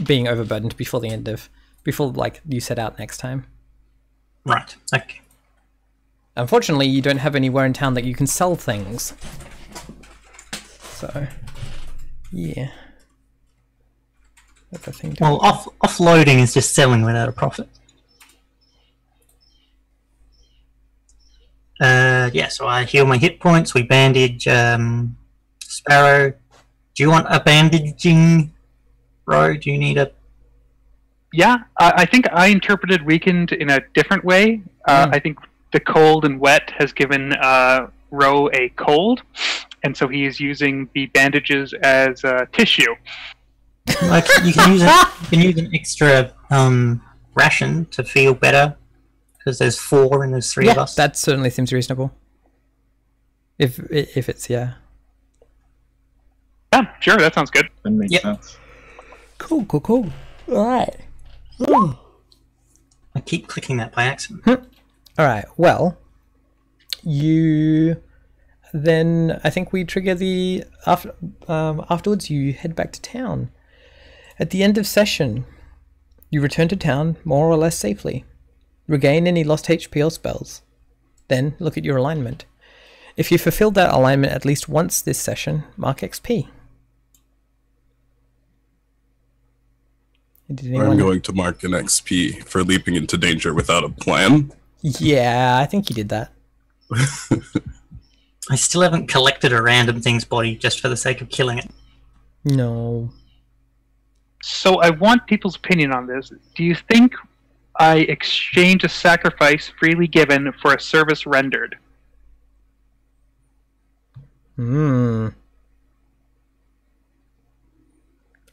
being overburdened before like you set out next time. Right. Okay. Unfortunately, you don't have anywhere in town that you can sell things. So, yeah. That's a thing. Well, offloading is just selling without a profit. Yeah, so I heal my hit points, we bandage Sparrow. Do you want a bandaging, Ro? Do you need a... Yeah, I think I interpreted weakened in a different way. I think the cold and wet has given Ro a cold, and so he is using the bandages as tissue. Like, you can use an extra ration to feel better. Because there's 4 and there's 3 of us. That certainly seems reasonable. If it's Yeah, sure, that sounds good. That makes sense. Cool. Alright. I keep clicking that by accident. Alright, well, you then I think we trigger the afterwards you head back to town. At the end of session, you return to town more or less safely. Regain any lost HP or spells. Then look at your alignment. If you fulfilled that alignment at least once this session, mark XP. I'm going to mark an XP for leaping into danger without a plan. Yeah, I think you did that. I still haven't collected a random thing's body just for the sake of killing it. No. So I want people's opinion on this. Do you think I exchange a sacrifice freely given for a service rendered? Hmm.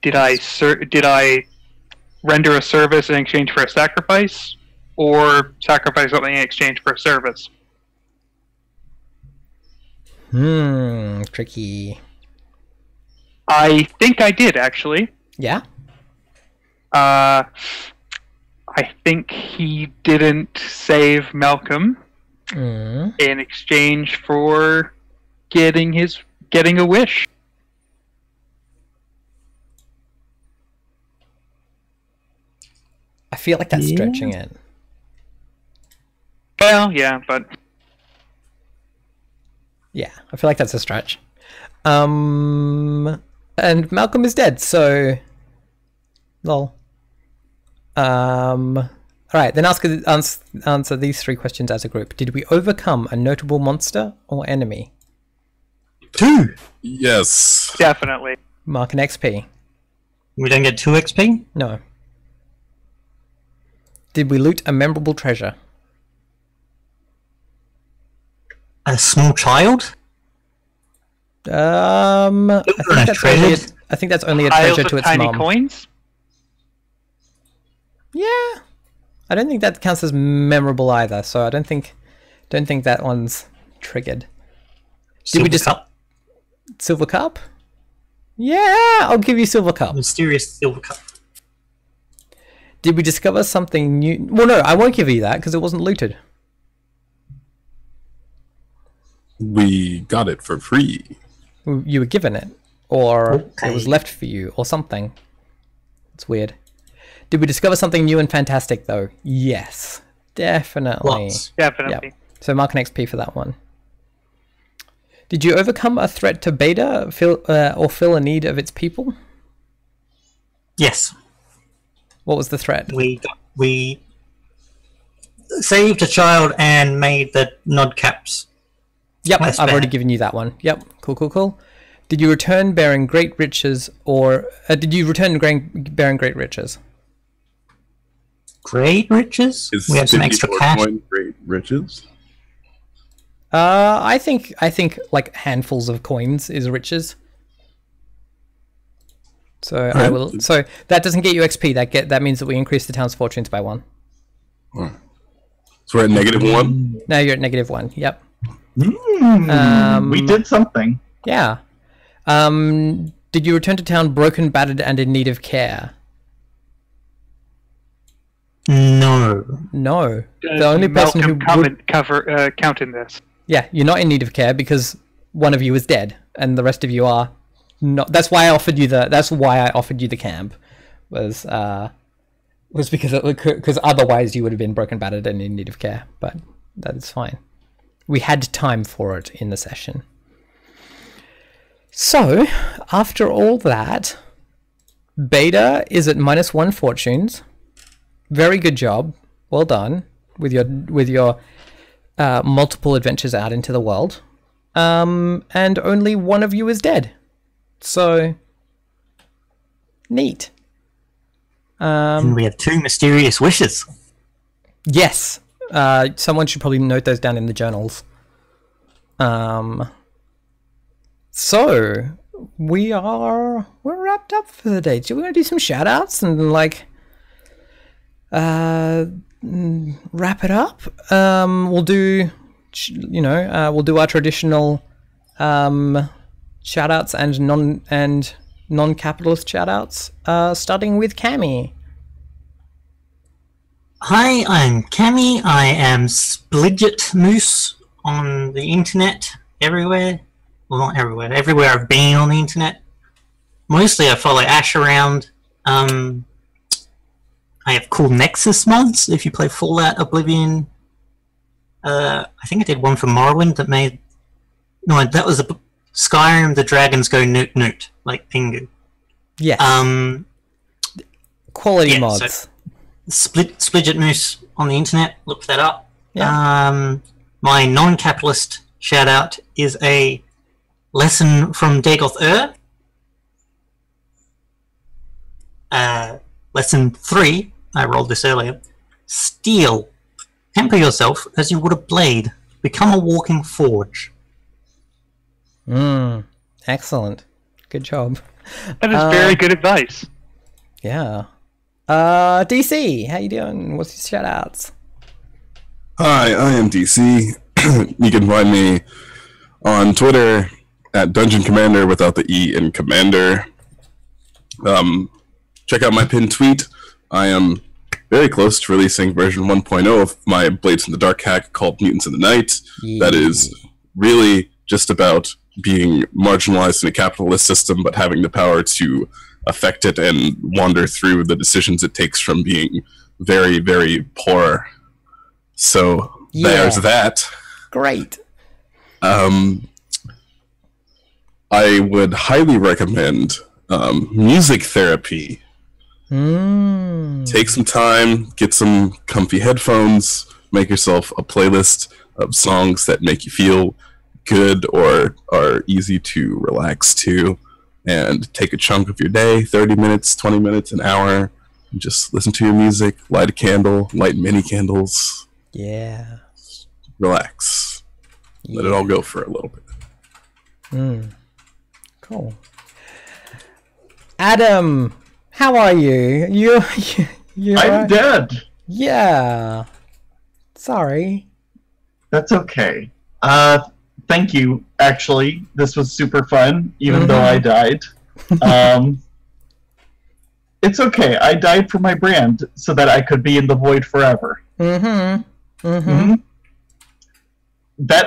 Did I render a service in exchange for a sacrifice, or sacrifice something in exchange for a service? Tricky. I think I did, actually. Yeah? I think he didn't save Malcolm in exchange for getting a wish. I feel like that's stretching it. Well, yeah, but... Yeah, I feel like that's a stretch. And Malcolm is dead, so... Lol. Alright, then answer these 3 questions as a group. Did we overcome a notable monster or enemy? 2! Yes. Definitely. Mark an XP. We don't get 2 XP? No. Did we loot a memorable treasure? A small child? I think that's only a Piles treasure of to its tiny mom. coins. Yeah, I don't think that counts as memorable either. So I don't think that one's triggered. Silver cup? Silver cup? Yeah, I'll give you silver cup. Mysterious silver cup. Did we discover something new? Well, no, I won't give you that because it wasn't looted. We got it for free. You were given it, or Okay. it was left for you, or something. It's weird. Did we discover something new and fantastic, though? Yes, definitely. Lots. Definitely. Yep. So mark an XP for that one. Did you overcome a threat to Beta, or fill a need of its people? Yes. What was the threat? We saved a child and made the nodcaps. Yep, That's I've already bad. given you that one. Yep, cool. Did you return bearing great riches, or bearing great riches? Great riches? Is We had some extra 54 cash. coin great riches? I think like handfuls of coins is riches. So I will. So that doesn't get you XP. That means that we increase the town's fortunes by 1. So we're at -1. Now you're at -1. Yep. We did something. Yeah. Did you return to town broken, battered, and in need of care? No. No. The only person who Malcolm would... count in this. Yeah, you're not in need of care because one of you is dead, and the rest of you are not. That's why I offered you the camp, was because otherwise you would have been broken, battered, and in need of care. But that is fine. We had time for it in the session. So after all that, Beta is at -1 fortunes. Very good job. Well done with your multiple adventures out into the world. And only one of you is dead. So neat. And we have 2 mysterious wishes. Yes. Someone should probably note those down in the journals. So we're wrapped up for the day. Do we want to do some shout outs and like wrap it up? We'll do our traditional shout outs and non-capitalist shout outs, starting with Cammy. Hi, I'm Cammy. I am Splidget Moose on the internet everywhere. Well, not everywhere. Everywhere I've been on the internet. Mostly I follow Ash around. I have cool Nexus mods if you play Fallout, Oblivion. I think I did one for Morrowind that made... No, that was Skyrim, the dragons go newt newt, like Pingu. Yes. Quality yeah, mods. So Splidget Moose on the internet, look that up. Yeah. My non-capitalist shout out is a lesson from Dagoth Lesson 3, I rolled this earlier. Steel. Temper yourself as you would a blade. Become a walking forge. Excellent. Good job. That is very good advice. Yeah. DC, how you doing? What's your shout outs? Hi, I am DC. You can find me on Twitter at Dungeon Commander without the E in Commander. Check out my pinned tweet. I am very close to releasing version 1.0 of my Blades in the Dark hack called Mutants in the Night. Yeah. That is really just about being marginalized in a capitalist system, but having the power to affect it and wander through the decisions it takes from being very, very poor. So there's that. Great. I would highly recommend music therapy. Take some time, get some comfy headphones, make yourself a playlist of songs that make you feel good or are easy to relax to, and take a chunk of your day, 30 minutes, 20 minutes, an hour, Just listen to your music, light a candle, light many candles, Yeah. relax. Let it all go for a little bit. Cool. Adam, how are you? You're I'm dead. Yeah. Sorry. That's okay. Thank you, actually. This was super fun, even though I died. It's okay. I died for my brand so that I could be in the void forever. That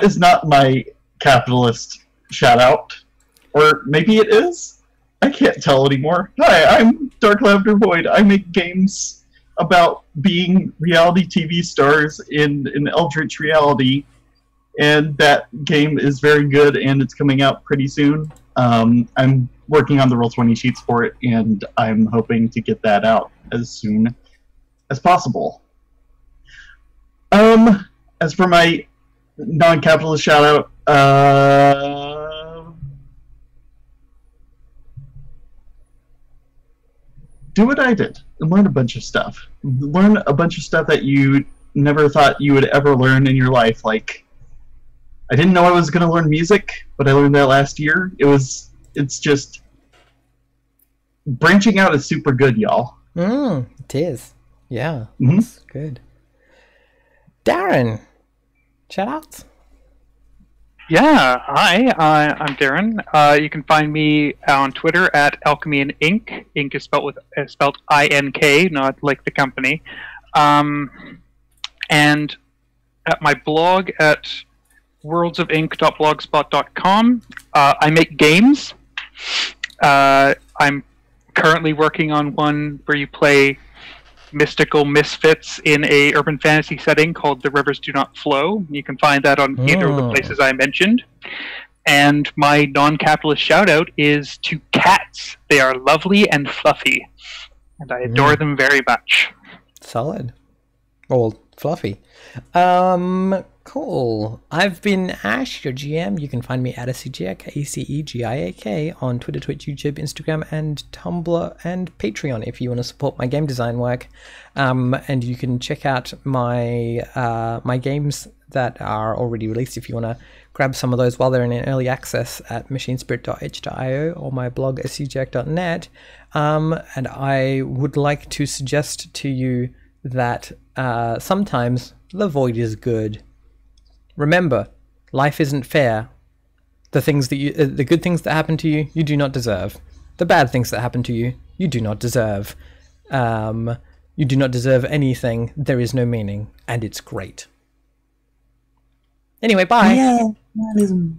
is not my capitalist shout-out. Or maybe it is? I can't tell anymore. Hi, I'm Dark Lavender Void. I make games about being reality TV stars in an eldritch reality. And that game is very good, and it's coming out pretty soon. I'm working on the Roll20 sheets for it, and I'm hoping to get that out as soon as possible. As for my non-capitalist shout-out, do what I did and learn a bunch of stuff. Learn a bunch of stuff that you never thought you would ever learn in your life. Like, I didn't know I was going to learn music, but I learned that last year. It's just branching out is super good, y'all. It is. Yeah. That's good. Darren, shout outs. Yeah, hi, I'm Darren. You can find me on Twitter at Alchemy and Ink. Ink is spelled I-N-K, not like the company. And at my blog at worldsofink.blogspot.com. I make games. I'm currently working on one where you play mystical misfits in a urban fantasy setting called The Rivers Do Not Flow. You can find that on either of the places I mentioned. And my non-capitalist shout-out is to cats. They are lovely and fluffy, and I adore them very much. Solid. Well, fluffy. Cool. I've been Ash, your GM. You can find me at ACEGIAK, ACEGIAK, on Twitter, Twitch, YouTube, Instagram, and Tumblr, and Patreon if you want to support my game design work. And you can check out my my games that are already released if you want to grab some of those while they're in early access at machinespirit.h.io or my blog acegiac.net. And I would like to suggest to you that sometimes the void is good. Remember, life isn't fair. The things that the good things that happen to you, you do not deserve. The bad things that happen to you, you do not deserve. You do not deserve anything. There is no meaning, and it's great. Anyway, bye. Yeah, realism.